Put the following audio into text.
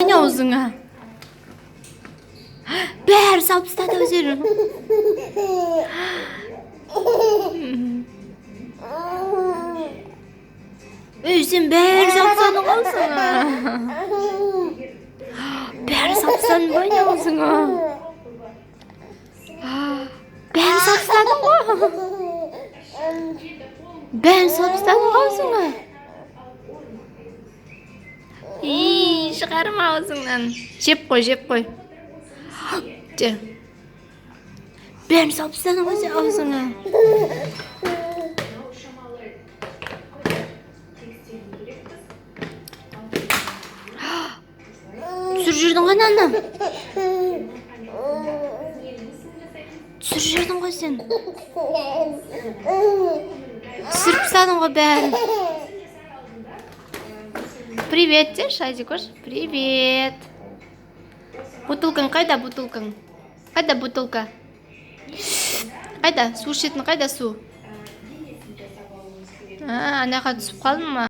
не аузыңа? Бәрі салып тастады өздерің. Сен бәрі салып тастадың аузыңа. Бәрі салып тастадың ба не аузыңа? Бәрі салып тастадың ғой. Бәрі салып тастадың аузыңа. Шығарма аузыңнан. Жеп қой. Бәрін салып тастадың ғой сен аузыңа. Түсіріп жүрдің ғой нанды. Түсіріп жүрдің ғой сен. Түсіріп тастадың ғой бәрін. Привет те, Шазикош. Привет. Бутылкаң қайда, бутылкаң? Қайда бутылка? Қайда? Су ішетін қайда су? Анаға түсіп қалдың ма?